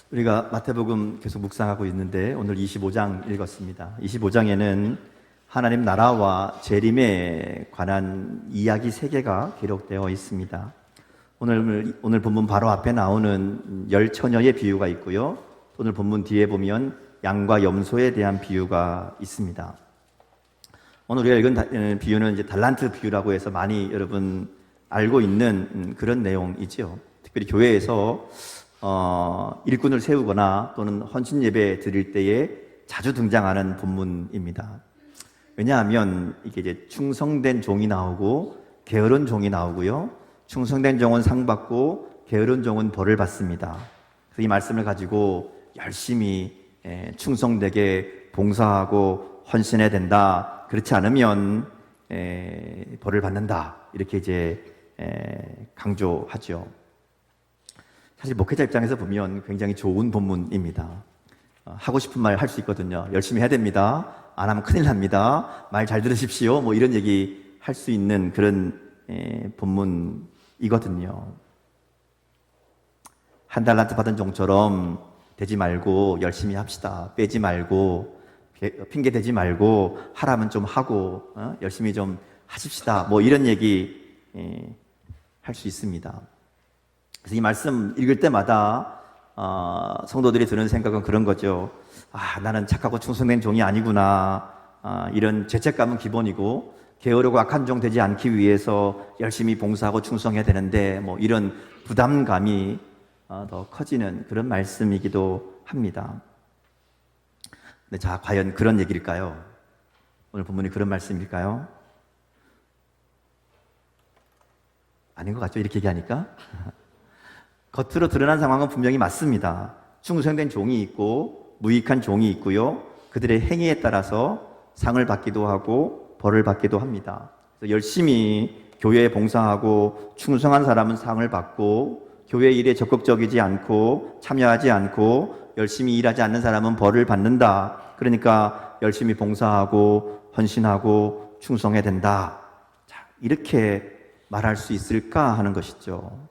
우리가 마태복음 계속 묵상하고 있는데 오늘 25장 읽었습니다. 25장에는 하나님 나라와 재림에 관한 이야기 3개가 기록되어 있습니다. 오늘 본문 바로 앞에 나오는 열 처녀의 비유가 있고요. 오늘 본문 뒤에 보면 양과 염소에 대한 비유가 있습니다. 오늘 우리가 읽은 비유는 이제 달란트 비유라고 해서 많이 여러분 알고 있는 그런 내용이지요. 특별히 교회에서 일꾼을 세우거나 또는 헌신 예배 드릴 때에 자주 등장하는 본문입니다. 왜냐하면 이게 이제 충성된 종이 나오고 게으른 종이 나오고요. 충성된 종은 상 받고 게으른 종은 벌을 받습니다. 그래서 이 말씀을 가지고 열심히 충성되게 봉사하고 헌신해야 된다. 그렇지 않으면 벌을 받는다. 이렇게 이제 강조하죠. 사실 목회자 입장에서 보면 굉장히 좋은 본문입니다. 하고 싶은 말 할 수 있거든요. 열심히 해야 됩니다. 안 하면 큰일 납니다. 말 잘 들으십시오. 뭐 이런 얘기 할 수 있는 그런 본문이거든요. 한 달란트 받은 종처럼 되지 말고 열심히 합시다. 빼지 말고 핑계 대지 말고 하라면 좀 하고 열심히 좀 하십시다. 뭐 이런 얘기 할 수 있습니다. 그래서 이 말씀 읽을 때마다 성도들이 드는 생각은 그런 거죠. 나는 착하고 충성된 종이 아니구나. 이런 죄책감은 기본이고 게으르고 악한 종 되지 않기 위해서 열심히 봉사하고 충성해야 되는데 뭐 이런 부담감이 더 커지는 그런 말씀이기도 합니다. 근데 자, 과연 그런 얘기일까요? 오늘 본문이 그런 말씀일까요? 아닌 것 같죠? 이렇게 얘기하니까. 겉으로 드러난 상황은 분명히 맞습니다. 충성된 종이 있고 무익한 종이 있고요. 그들의 행위에 따라서 상을 받기도 하고 벌을 받기도 합니다. 그래서 열심히 교회에 봉사하고 충성한 사람은 상을 받고 교회 일에 적극적이지 않고 참여하지 않고 열심히 일하지 않는 사람은 벌을 받는다. 그러니까 열심히 봉사하고 헌신하고 충성해야 된다. 자, 이렇게 말할 수 있을까 하는 것이죠.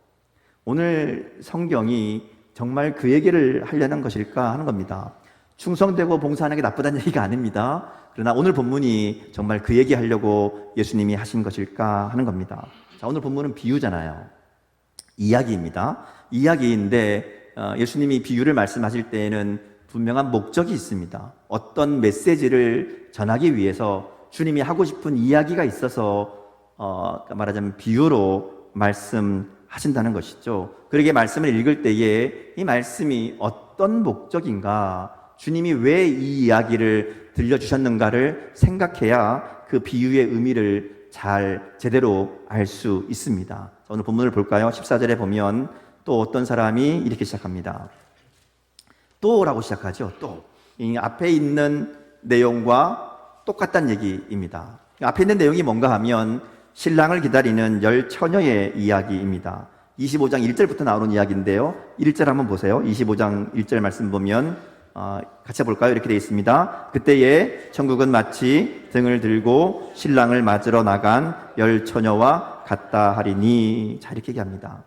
오늘 성경이 정말 그 얘기를 하려는 것일까 하는 겁니다. 충성되고 봉사하는 게 나쁘다는 얘기가 아닙니다. 그러나 오늘 본문이 정말 그 얘기 하려고 예수님이 하신 것일까 하는 겁니다. 자, 오늘 본문은 비유잖아요. 이야기입니다. 이야기인데 예수님이 비유를 말씀하실 때에는 분명한 목적이 있습니다. 어떤 메시지를 전하기 위해서 주님이 하고 싶은 이야기가 있어서 말하자면 비유로 말씀하신다는 것이죠. 그러게 말씀을 읽을 때에 이 말씀이 어떤 목적인가, 주님이 왜 이 이야기를 들려주셨는가를 생각해야 그 비유의 의미를 제대로 알 수 있습니다. 오늘 본문을 볼까요? 14절에 보면 또 어떤 사람이 이렇게 시작합니다. 또라고 시작하죠. 또. 이 앞에 있는 내용과 똑같다는 얘기입니다. 앞에 있는 내용이 뭔가 하면 신랑을 기다리는 열 처녀의 이야기입니다. 25장 1절부터 나오는 이야기인데요. 1절 한번 보세요. 25장 1절 말씀 보면 같이 볼까요? 이렇게 되어 있습니다. 그때에 천국은 마치 등을 들고 신랑을 맞으러 나간 열 처녀와 같다 하리니. 자, 이렇게 얘기합니다.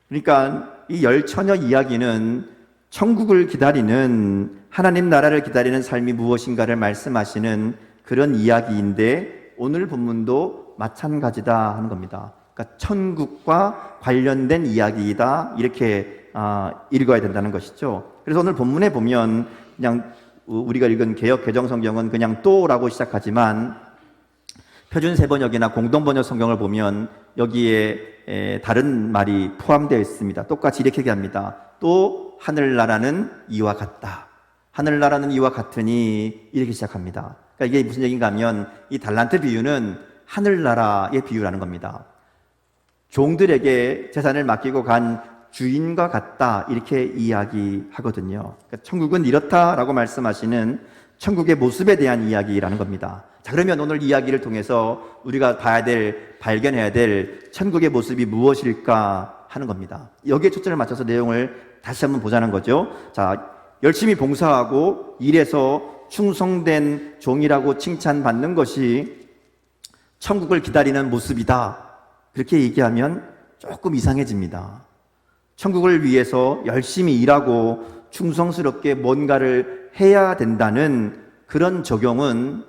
그러니까 이 열 처녀 이야기는 천국을 기다리는, 하나님 나라를 기다리는 삶이 무엇인가를 말씀하시는 그런 이야기인데 오늘 본문도 마찬가지다 하는 겁니다. 그러니까 천국과 관련된 이야기이다, 이렇게 읽어야 된다는 것이죠. 그래서 오늘 본문에 보면 그냥 우리가 읽은 개역 개정 성경은 그냥 또라고 시작하지만 표준 세번역이나 공동 번역 성경을 보면 여기에 다른 말이 포함되어 있습니다. 똑같이 이렇게 얘기합니다. 또 하늘나라는 이와 같다. 하늘나라는 이와 같으니, 이렇게 시작합니다. 그러니까 이게 무슨 얘기인가 하면 이 달란트 비유는 하늘나라의 비유라는 겁니다. 종들에게 재산을 맡기고 간 주인과 같다, 이렇게 이야기하거든요. 그러니까 천국은 이렇다라고 말씀하시는 천국의 모습에 대한 이야기라는 겁니다. 자, 그러면 오늘 이야기를 통해서 우리가 발견해야 될 천국의 모습이 무엇일까 하는 겁니다. 여기에 초점을 맞춰서 내용을 다시 한번 보자는 거죠. 자, 열심히 봉사하고 일해서 충성된 종이라고 칭찬받는 것이 천국을 기다리는 모습이다. 그렇게 얘기하면 조금 이상해집니다. 천국을 위해서 열심히 일하고 충성스럽게 뭔가를 해야 된다는 그런 적용은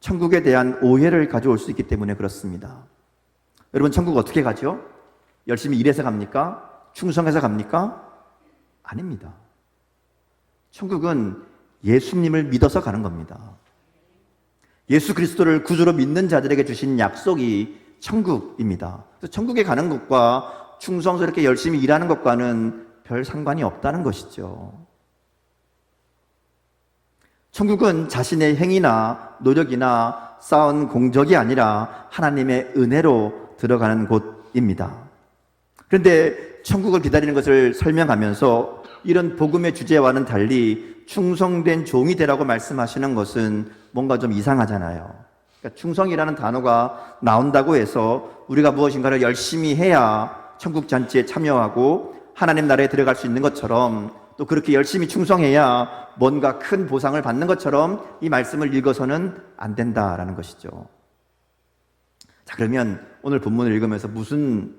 천국에 대한 오해를 가져올 수 있기 때문에 그렇습니다. 여러분, 천국 어떻게 가죠? 열심히 일해서 갑니까? 충성해서 갑니까? 아닙니다. 천국은 예수님을 믿어서 가는 겁니다. 예수 그리스도를 구주로 믿는 자들에게 주신 약속이 천국입니다. 그래서 천국에 가는 것과 충성스럽게 열심히 일하는 것과는 별 상관이 없다는 것이죠. 천국은 자신의 행위나 노력이나 쌓은 공적이 아니라 하나님의 은혜로 들어가는 곳입니다. 그런데 천국을 기다리는 것을 설명하면서 이런 복음의 주제와는 달리 충성된 종이 되라고 말씀하시는 것은 뭔가 좀 이상하잖아요. 그러니까 충성이라는 단어가 나온다고 해서 우리가 무엇인가를 열심히 해야 천국 잔치에 참여하고 하나님 나라에 들어갈 수 있는 것처럼, 또 그렇게 열심히 충성해야 뭔가 큰 보상을 받는 것처럼 이 말씀을 읽어서는 안 된다라는 것이죠. 자, 그러면 오늘 본문을 읽으면서 무슨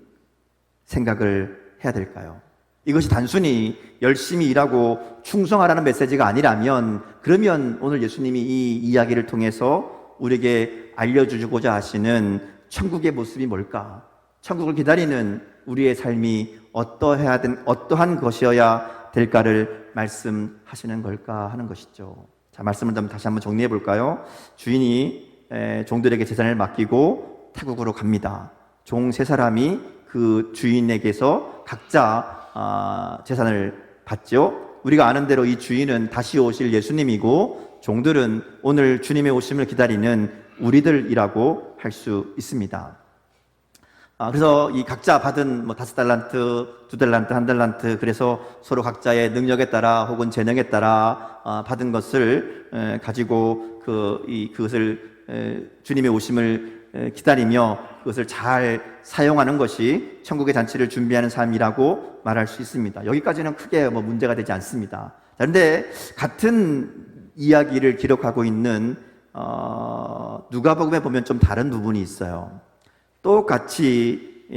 생각을 해야 될까요? 이것이 단순히 열심히 일하고 충성하라는 메시지가 아니라면, 그러면 오늘 예수님이 이 이야기를 통해서 우리에게 알려주고자 하시는 천국의 모습이 뭘까? 천국을 기다리는 우리의 삶이 어떠한 것이어야 될까를 말씀하시는 걸까 하는 것이죠. 자, 말씀을 좀 다시 한번 정리해 볼까요? 주인이 종들에게 재산을 맡기고 타국으로 갑니다. 종 세 사람이 그 주인에게서 각자 재산을 받죠. 우리가 아는 대로 이 주인은 다시 오실 예수님이고, 종들은 오늘 주님의 오심을 기다리는 우리들이라고 할 수 있습니다. 그래서 이 각자 받은 5달란트, 2달란트, 1달란트, 그래서 서로 각자의 능력에 따라 혹은 재능에 따라 받은 것을 가지고 그것을 주님의 오심을 기다리며 그것을 잘 사용하는 것이 천국의 잔치를 준비하는 삶이라고 말할 수 있습니다. 여기까지는 크게 문제가 되지 않습니다. 그런데 같은 이야기를 기록하고 있는 누가복음에 보면 좀 다른 부분이 있어요. 똑같이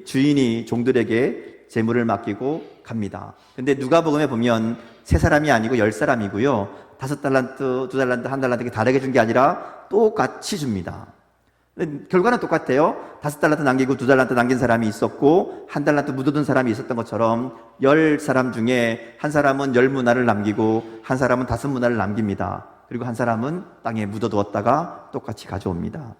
주인이 종들에게 재물을 맡기고 갑니다. 근데 누가복음에 보면 3사람이 아니고 10사람이고요. 5달란트, 2달란트, 1달란트 이렇게 다르게 준 게 아니라 똑같이 줍니다. 결과는 똑같아요. 5달란트 남기고 2달란트 남긴 사람이 있었고 1달란트 묻어둔 사람이 있었던 것처럼 10사람 중에 한 사람은 10문화를 남기고 한 사람은 5문화를 남깁니다. 그리고 한 사람은 땅에 묻어두었다가 똑같이 가져옵니다.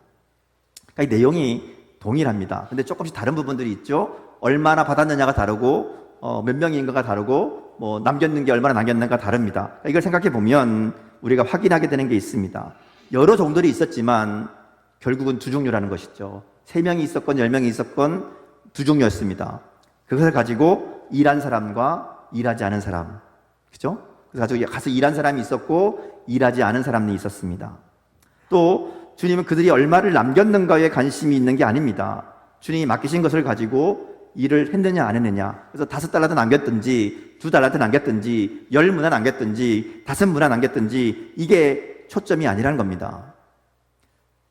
그러니까 이 내용이 동일합니다. 근데 조금씩 다른 부분들이 있죠. 얼마나 받았느냐가 다르고 몇 명인가가 다르고 남겼는 게 얼마나 남겼는가 다릅니다. 그러니까 이걸 생각해 보면 우리가 확인하게 되는 게 있습니다. 여러 종들이 있었지만 결국은 두 종류라는 것이죠. 3명이 있었건 10명이 있었건 두 종류였습니다. 그것을 가지고 일한 사람과 일하지 않은 사람, 그죠? 그래서 가지고 가서 일한 사람이 있었고 일하지 않은 사람이 있었습니다. 또 주님은 그들이 얼마를 남겼는가에 관심이 있는 게 아닙니다. 주님이 맡기신 것을 가지고 일을 했느냐 안 했느냐. 그래서 5달란트 남겼든지 2달란트 남겼든지 10문화 남겼든지 5문화 남겼든지 이게 초점이 아니라는 겁니다.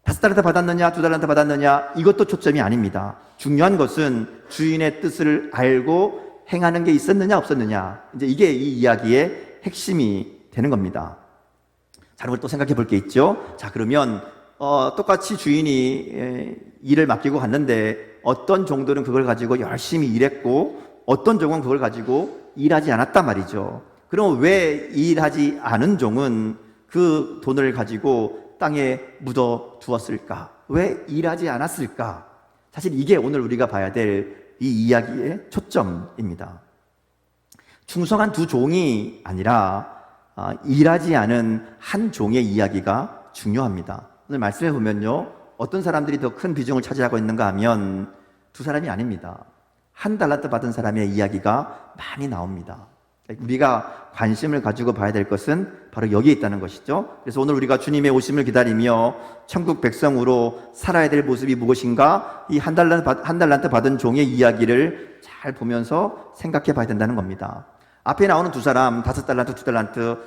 5달란트 받았느냐 2달란트 받았느냐 이것도 초점이 아닙니다. 중요한 것은 주인의 뜻을 알고 행하는 게 있었느냐 없었느냐. 이제 이게 이 이야기의 핵심이 되는 겁니다. 자, 그걸 또 생각해 볼 게 있죠. 자, 그러면 똑같이 주인이 일을 맡기고 갔는데 어떤 종들은 그걸 가지고 열심히 일했고 어떤 종은 그걸 가지고 일하지 않았단 말이죠. 그럼 왜 일하지 않은 종은 그 돈을 가지고 땅에 묻어 두었을까? 왜 일하지 않았을까? 사실 이게 오늘 우리가 봐야 될 이 이야기의 초점입니다. 충성한 두 종이 아니라 일하지 않은 한 종의 이야기가 중요합니다. 오늘 말씀해 보면요, 어떤 사람들이 더 큰 비중을 차지하고 있는가 하면 두 사람이 아닙니다. 1달란트 받은 사람의 이야기가 많이 나옵니다. 우리가 관심을 가지고 봐야 될 것은 바로 여기에 있다는 것이죠. 그래서 오늘 우리가 주님의 오심을 기다리며 천국 백성으로 살아야 될 모습이 무엇인가, 이 1달란트 받은 종의 이야기를 잘 보면서 생각해 봐야 된다는 겁니다. 앞에 나오는 두 사람, 5달란트, 2달란트,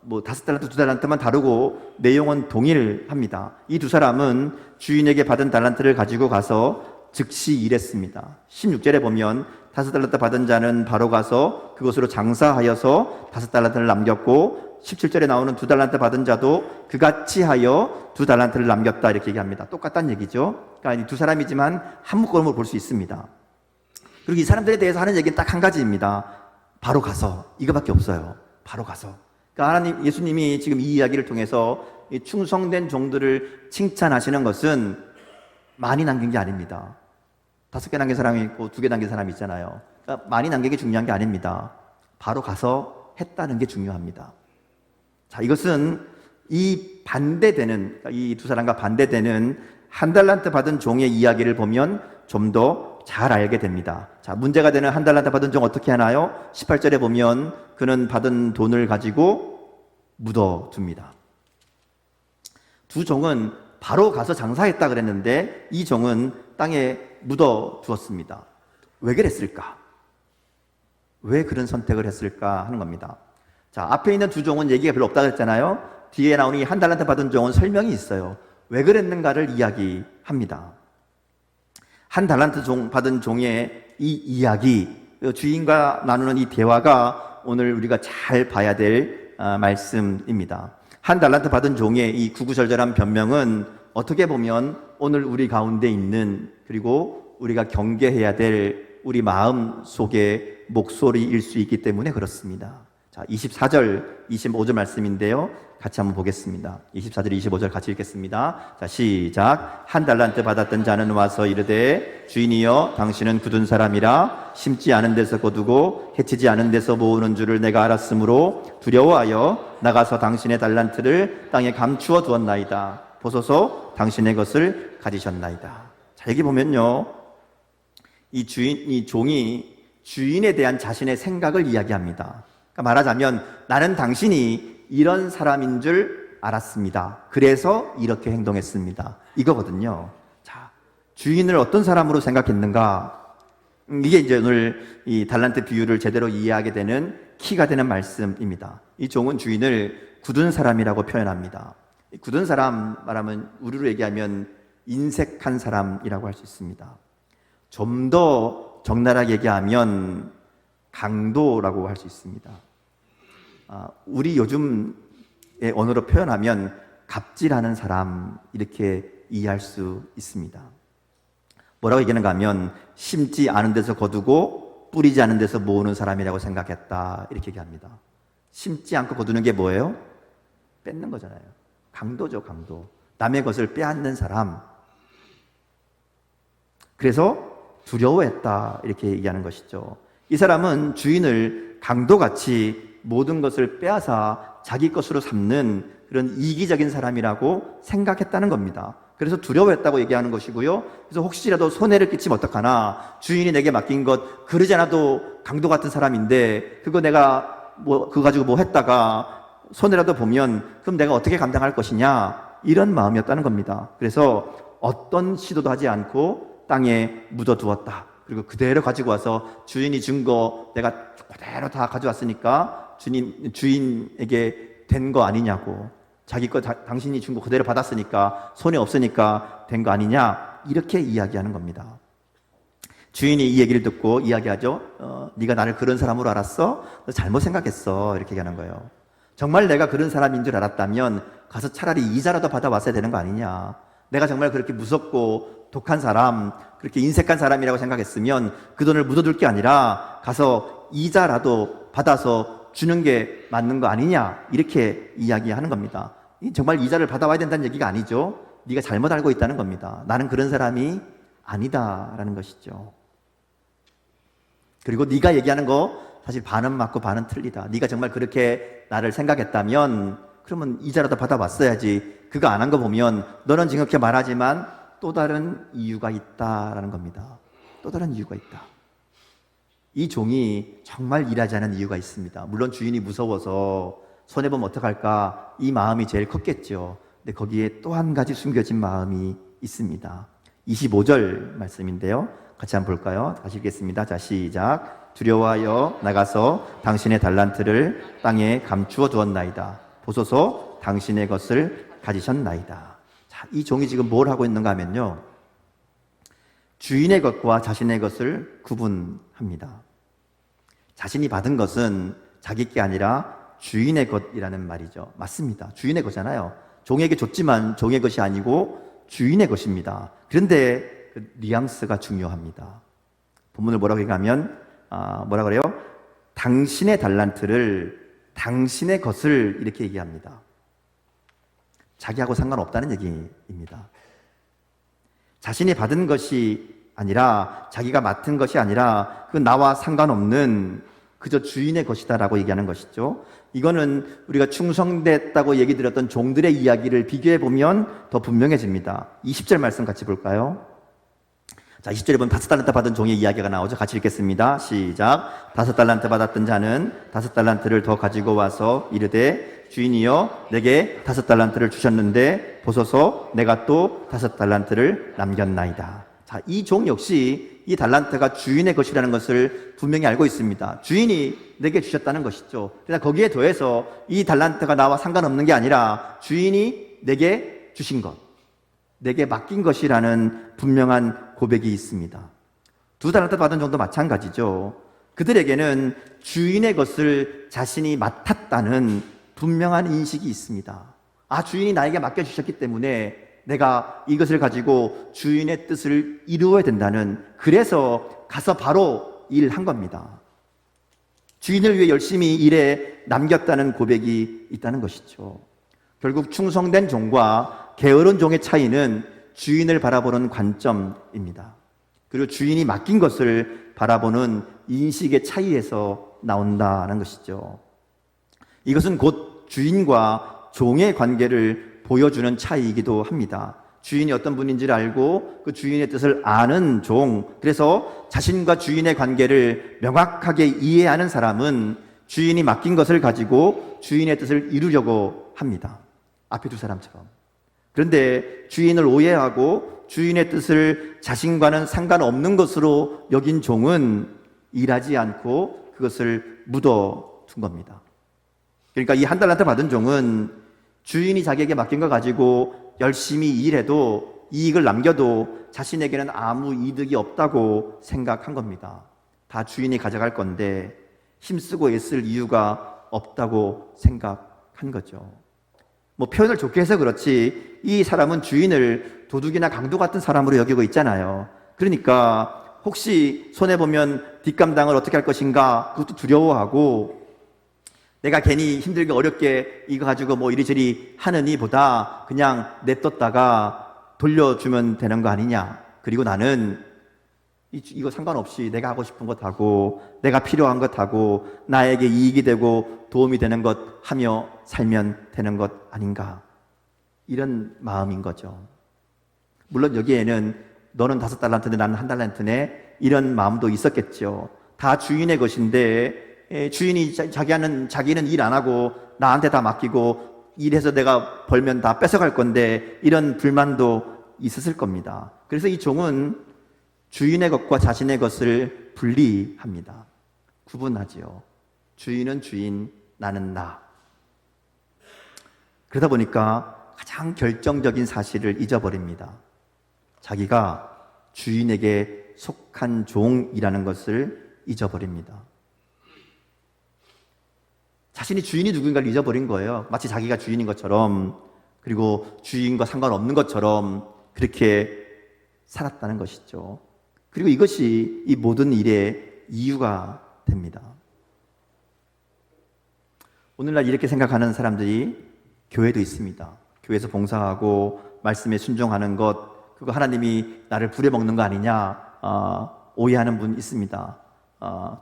5달란트, 2달란트만 다르고 내용은 동일합니다. 이 두 사람은 주인에게 받은 달란트를 가지고 가서 즉시 일했습니다. 16절에 보면 5달란트 받은 자는 바로 가서 그것으로 장사하여서 5달란트를 남겼고 17절에 나오는 2달란트 받은 자도 그같이 하여 2달란트를 남겼다 이렇게 얘기합니다. 똑같다는 얘기죠. 그러니까 이 두 사람이지만 한 묶음으로 볼 수 있습니다. 그리고 이 사람들에 대해서 하는 얘기는 딱 한 가지입니다. 바로 가서, 이거밖에 없어요. 바로 가서. 그러니까 하나님, 예수님이 지금 이 이야기를 통해서 이 충성된 종들을 칭찬하시는 것은 많이 남긴 게 아닙니다. 5개 남긴 사람이 있고 2개 남긴 사람이 있잖아요. 그러니까 많이 남긴 게 중요한 게 아닙니다. 바로 가서 했다는 게 중요합니다. 자, 이것은 이 반대되는, 이 두 사람과 반대되는 1달란트 받은 종의 이야기를 보면 좀 더 잘 알게 됩니다. 자, 문제가 되는 1달란트 받은 종 어떻게 하나요? 18절에 보면 그는 받은 돈을 가지고 묻어둡니다. 두 종은 바로 가서 장사했다 그랬는데 이 종은 땅에 묻어두었습니다. 왜 그랬을까? 왜 그런 선택을 했을까 하는 겁니다. 자, 앞에 있는 두 종은 얘기가 별로 없다 그랬잖아요. 뒤에 나오는 이 1달란트 받은 종은 설명이 있어요. 왜 그랬는가를 이야기합니다. 1달란트 받은 종의 이 이야기, 주인과 나누는 이 대화가 오늘 우리가 잘 봐야 될 말씀입니다. 1달란트 받은 종의 이 구구절절한 변명은 어떻게 보면 오늘 우리 가운데 있는, 그리고 우리가 경계해야 될 우리 마음 속의 목소리일 수 있기 때문에 그렇습니다. 자, 24절, 25절 말씀인데요. 같이 한번 보겠습니다. 24절, 25절 같이 읽겠습니다. 자, 시작. 1달란트 받았던 자는 와서 이르되 주인이여 당신은 굳은 사람이라 심지 않은 데서 거두고 해치지 않은 데서 모으는 줄을 내가 알았으므로 두려워하여 나가서 당신의 달란트를 땅에 감추어 두었나이다. 보소서 당신의 것을 가지셨나이다. 자, 여기 보면요, 이 종이 주인에 대한 자신의 생각을 이야기합니다. 그러니까 말하자면 나는 당신이 이런 사람인 줄 알았습니다. 그래서 이렇게 행동했습니다. 이거거든요. 자, 주인을 어떤 사람으로 생각했는가? 이게 이제 오늘 이 달란트 비유를 제대로 이해하게 되는 키가 되는 말씀입니다. 이 종은 주인을 굳은 사람이라고 표현합니다. 굳은 사람 말하면 우리로 얘기하면 인색한 사람이라고 할 수 있습니다. 좀 더 적나라하게 얘기하면 강도라고 할 수 있습니다. 우리 요즘의 언어로 표현하면 갑질하는 사람 이렇게 이해할 수 있습니다. 뭐라고 얘기하는가 하면 심지 않은 데서 거두고 뿌리지 않은 데서 모으는 사람이라고 생각했다 이렇게 얘기합니다. 심지 않고 거두는 게 뭐예요? 뺏는 거잖아요. 강도죠, 강도. 남의 것을 빼앗는 사람. 그래서 두려워했다 이렇게 얘기하는 것이죠. 이 사람은 주인을 강도같이 모든 것을 빼앗아 자기 것으로 삼는 그런 이기적인 사람이라고 생각했다는 겁니다. 그래서 두려워했다고 얘기하는 것이고요. 그래서 혹시라도 손해를 끼치면 어떡하나, 주인이 내게 맡긴 것 그러지 않아도 강도 같은 사람인데 그거 내가 그거 가지고 뭐 했다가 손해라도 보면 그럼 내가 어떻게 감당할 것이냐, 이런 마음이었다는 겁니다. 그래서 어떤 시도도 하지 않고 땅에 묻어두었다. 그리고 그대로 가지고 와서 주인이 준 거 내가 그대로 다 가져왔으니까 주인에게 된 거 아니냐고, 자기 거 당신이 준 거 그대로 받았으니까 손해 없으니까 된 거 아니냐, 이렇게 이야기하는 겁니다. 주인이 이 얘기를 듣고 이야기하죠. 네가 나를 그런 사람으로 알았어? 너 잘못 생각했어. 이렇게 얘기하는 거예요. 정말 내가 그런 사람인 줄 알았다면 가서 차라리 이자라도 받아왔어야 되는 거 아니냐. 내가 정말 그렇게 무섭고 독한 사람, 그렇게 인색한 사람이라고 생각했으면 그 돈을 묻어둘 게 아니라 가서 이자라도 받아서 주는 게 맞는 거 아니냐, 이렇게 이야기하는 겁니다. 정말 이자를 받아와야 된다는 얘기가 아니죠. 네가 잘못 알고 있다는 겁니다. 나는 그런 사람이 아니다라는 것이죠. 그리고 네가 얘기하는 거 사실 반은 맞고 반은 틀리다. 네가 정말 그렇게 나를 생각했다면 그러면 이자라도 받아왔어야지. 그거 안 한 거 보면 너는 지금 그렇게 말하지만 또 다른 이유가 있다라는 겁니다. 또 다른 이유가 있다. 이 종이 정말 일하지 않은 이유가 있습니다. 물론 주인이 무서워서 손해보면 어떡할까, 이 마음이 제일 컸겠죠. 근데 거기에 또 한 가지 숨겨진 마음이 있습니다. 25절 말씀인데요. 같이 한번 볼까요? 다시 읽겠습니다. 자, 시작. 두려워하여 나가서 당신의 달란트를 땅에 감추어 두었나이다. 보소서 당신의 것을 가지셨나이다. 자, 이 종이 지금 뭘 하고 있는가 하면요, 주인의 것과 자신의 것을 구분합니다. 자신이 받은 것은 자기 게 아니라 주인의 것이라는 말이죠. 맞습니다. 주인의 거잖아요. 종에게 줬지만 종의 것이 아니고 주인의 것입니다. 그런데 그 뉘앙스가 중요합니다. 본문을 뭐라고 얘기하면 뭐라 그래요? 당신의 달란트를, 당신의 것을 이렇게 얘기합니다. 자기하고 상관없다는 얘기입니다. 자신이 받은 것이 아니라, 자기가 맡은 것이 아니라 그 나와 상관없는 그저 주인의 것이다라고 얘기하는 것이죠. 이거는 우리가 충성됐다고 얘기 드렸던 종들의 이야기를 비교해 보면 더 분명해집니다. 20절 말씀 같이 볼까요? 자, 20절에 보면 5달란트 받은 종의 이야기가 나오죠. 같이 읽겠습니다. 시작. 5달란트 받았던 자는 5달란트를 더 가지고 와서 이르되 주인이여 내게 5달란트를 주셨는데 보소서 내가 또 5달란트를 남겼나이다. 자, 이 종 역시 이 달란트가 주인의 것이라는 것을 분명히 알고 있습니다. 주인이 내게 주셨다는 것이죠. 그러나 거기에 더해서 이 달란트가 나와 상관없는 게 아니라 주인이 내게 주신 것, 내게 맡긴 것이라는 분명한 고백이 있습니다. 2달란트 받은 종도 마찬가지죠. 그들에게는 주인의 것을 자신이 맡았다는 분명한 인식이 있습니다. 주인이 나에게 맡겨주셨기 때문에 내가 이것을 가지고 주인의 뜻을 이루어야 된다는, 그래서 가서 바로 일한 겁니다. 주인을 위해 열심히 일해 남겼다는 고백이 있다는 것이죠. 결국 충성된 종과 게으른 종의 차이는 주인을 바라보는 관점입니다. 그리고 주인이 맡긴 것을 바라보는 인식의 차이에서 나온다는 것이죠. 이것은 곧 주인과 종의 관계를 보여주는 차이이기도 합니다. 주인이 어떤 분인지를 알고 그 주인의 뜻을 아는 종, 그래서 자신과 주인의 관계를 명확하게 이해하는 사람은 주인이 맡긴 것을 가지고 주인의 뜻을 이루려고 합니다. 앞에 두 사람처럼. 그런데 주인을 오해하고 주인의 뜻을 자신과는 상관없는 것으로 여긴 종은 일하지 않고 그것을 묻어둔 겁니다. 그러니까 이 1달란트 받은 종은 주인이 자기에게 맡긴 거 가지고 열심히 일해도, 이익을 남겨도 자신에게는 아무 이득이 없다고 생각한 겁니다. 다 주인이 가져갈 건데 힘쓰고 애쓸 이유가 없다고 생각한 거죠. 표현을 좋게 해서 그렇지 이 사람은 주인을 도둑이나 강도 같은 사람으로 여기고 있잖아요. 그러니까 혹시 손해보면 뒷감당을 어떻게 할 것인가 그것도 두려워하고, 내가 괜히 힘들게 어렵게 이거 가지고 이리저리 하느니 보다 그냥 냅뒀다가 돌려주면 되는 거 아니냐. 그리고 나는 이거 상관없이 내가 하고 싶은 것 하고 내가 필요한 것 하고 나에게 이익이 되고 도움이 되는 것 하며 살면 되는 것 아닌가. 이런 마음인 거죠. 물론 여기에는 너는 5달란트인데 나는 1달란트네 이런 마음도 있었겠죠. 다 주인의 것인데 주인이 자기는 일 안 하고 나한테 다 맡기고 일해서 내가 벌면 다 뺏어갈 건데 이런 불만도 있었을 겁니다. 그래서 이 종은 주인의 것과 자신의 것을 분리합니다. 구분하지요. 주인은 주인, 나는 나. 그러다 보니까 가장 결정적인 사실을 잊어버립니다. 자기가 주인에게 속한 종이라는 것을 잊어버립니다. 자신이 주인이 누군가를 잊어버린 거예요. 마치 자기가 주인인 것처럼, 그리고 주인과 상관없는 것처럼 그렇게 살았다는 것이죠. 그리고 이것이 이 모든 일의 이유가 됩니다. 오늘날 이렇게 생각하는 사람들이 교회도 있습니다. 교회에서 봉사하고 말씀에 순종하는 것, 그거 하나님이 나를 부려먹는 거 아니냐 오해하는 분 있습니다.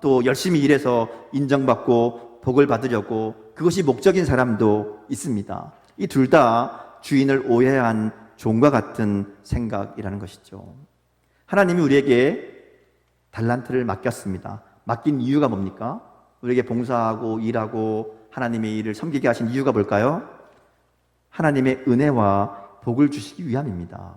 또 열심히 일해서 인정받고 복을 받으려고 그것이 목적인 사람도 있습니다. 이 둘 다 주인을 오해한 종과 같은 생각이라는 것이죠. 하나님이 우리에게 달란트를 맡겼습니다. 맡긴 이유가 뭡니까? 우리에게 봉사하고 일하고 하나님의 일을 섬기게 하신 이유가 뭘까요? 하나님의 은혜와 복을 주시기 위함입니다.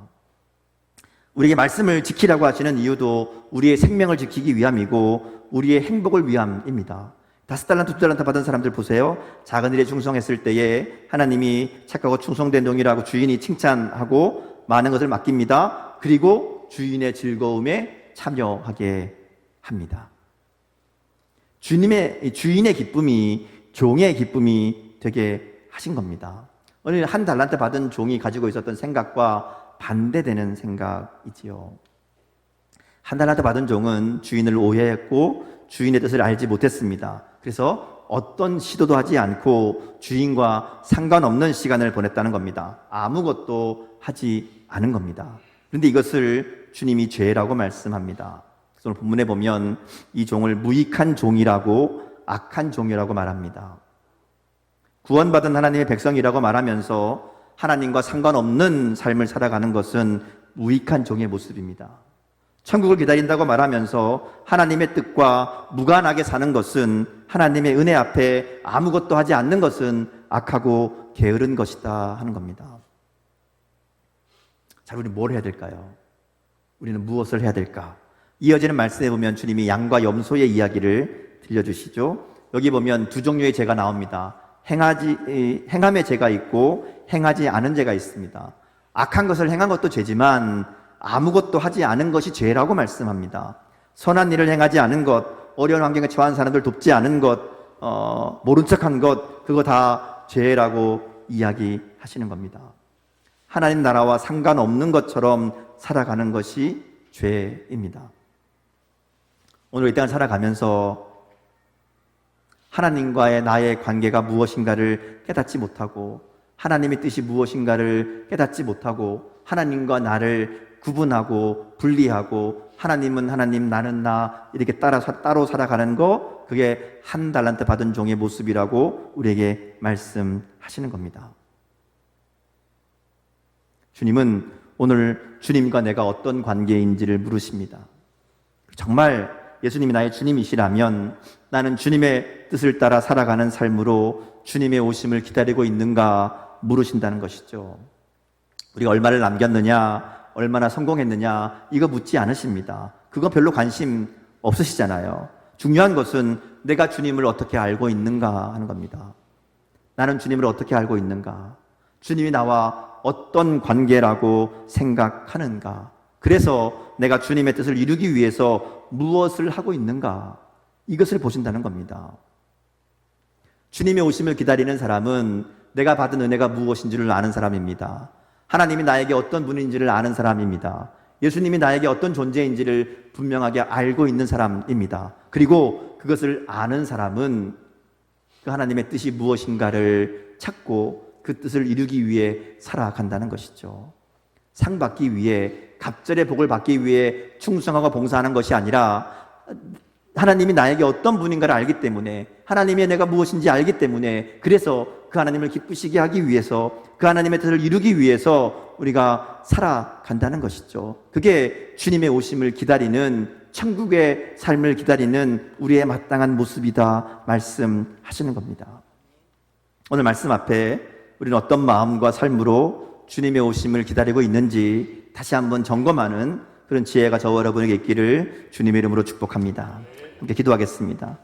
우리에게 말씀을 지키라고 하시는 이유도 우리의 생명을 지키기 위함이고 우리의 행복을 위함입니다. 5달란트, 2달란트 받은 사람들 보세요. 작은 일에 충성했을 때에 하나님이 착하고 충성된 종이라고 주인이 칭찬하고 많은 것을 맡깁니다. 그리고 주인의 즐거움에 참여하게 합니다. 주인의 기쁨이 종의 기쁨이 되게 하신 겁니다. 오늘 한 달란트 받은 종이 가지고 있었던 생각과 반대되는 생각이지요. 한 달란트 받은 종은 주인을 오해했고 주인의 뜻을 알지 못했습니다. 그래서 어떤 시도도 하지 않고 주인과 상관없는 시간을 보냈다는 겁니다. 아무것도 하지 않은 겁니다. 그런데 이것을 주님이 죄라고 말씀합니다. 그래서 오늘 본문에 보면 이 종을 무익한 종이라고, 악한 종이라고 말합니다. 구원받은 하나님의 백성이라고 말하면서 하나님과 상관없는 삶을 살아가는 것은 무익한 종의 모습입니다. 천국을 기다린다고 말하면서 하나님의 뜻과 무관하게 사는 것은, 하나님의 은혜 앞에 아무것도 하지 않는 것은 악하고 게으른 것이다 하는 겁니다. 자, 우리는 뭘 해야 될까요? 우리는 무엇을 해야 될까? 이어지는 말씀에 보면 주님이 양과 염소의 이야기를 들려주시죠. 여기 보면 두 종류의 죄가 나옵니다. 행함의 죄가 있고 행하지 않은 죄가 있습니다. 악한 것을 행한 것도 죄지만 아무것도 하지 않은 것이 죄라고 말씀합니다. 선한 일을 행하지 않은 것, 어려운 환경에 처한 사람들 돕지 않은 것, 모른 척한 것, 그거 다 죄라고 이야기하시는 겁니다. 하나님 나라와 상관없는 것처럼 살아가는 것이 죄입니다. 오늘 이 땅을 살아가면서 하나님과의 나의 관계가 무엇인가를 깨닫지 못하고, 하나님의 뜻이 무엇인가를 깨닫지 못하고, 하나님과 나를 구분하고 분리하고, 하나님은 하나님, 나는 나, 이렇게 따로 살아가는 거, 그게 한 달란트 받은 종의 모습이라고 우리에게 말씀하시는 겁니다. 주님은 오늘 주님과 내가 어떤 관계인지를 물으십니다. 정말 예수님이 나의 주님이시라면 나는 주님의 뜻을 따라 살아가는 삶으로 주님의 오심을 기다리고 있는가 물으신다는 것이죠. 우리가 얼마를 남겼느냐, 얼마나 성공했느냐, 이거 묻지 않으십니다. 그건 별로 관심 없으시잖아요. 중요한 것은 내가 주님을 어떻게 알고 있는가 하는 겁니다. 나는 주님을 어떻게 알고 있는가? 주님이 나와 어떤 관계라고 생각하는가? 그래서 내가 주님의 뜻을 이루기 위해서 무엇을 하고 있는가? 이것을 보신다는 겁니다. 주님의 오심을 기다리는 사람은 내가 받은 은혜가 무엇인지를 아는 사람입니다. 하나님이 나에게 어떤 분인지를 아는 사람입니다. 예수님이 나에게 어떤 존재인지를 분명하게 알고 있는 사람입니다. 그리고 그것을 아는 사람은 그 하나님의 뜻이 무엇인가를 찾고 그 뜻을 이루기 위해 살아간다는 것이죠. 상 받기 위해, 갑절의 복을 받기 위해 충성하고 봉사하는 것이 아니라 하나님이 나에게 어떤 분인가를 알기 때문에, 하나님의 내가 무엇인지 알기 때문에, 그래서 그 하나님을 기쁘시게 하기 위해서, 그 하나님의 뜻을 이루기 위해서 우리가 살아간다는 것이죠. 그게 주님의 오심을 기다리는, 천국의 삶을 기다리는 우리의 마땅한 모습이다 말씀하시는 겁니다. 오늘 말씀 앞에 우리는 어떤 마음과 삶으로 주님의 오심을 기다리고 있는지 다시 한번 점검하는 그런 지혜가 저와 여러분에게 있기를 주님의 이름으로 축복합니다. 함께 기도하겠습니다.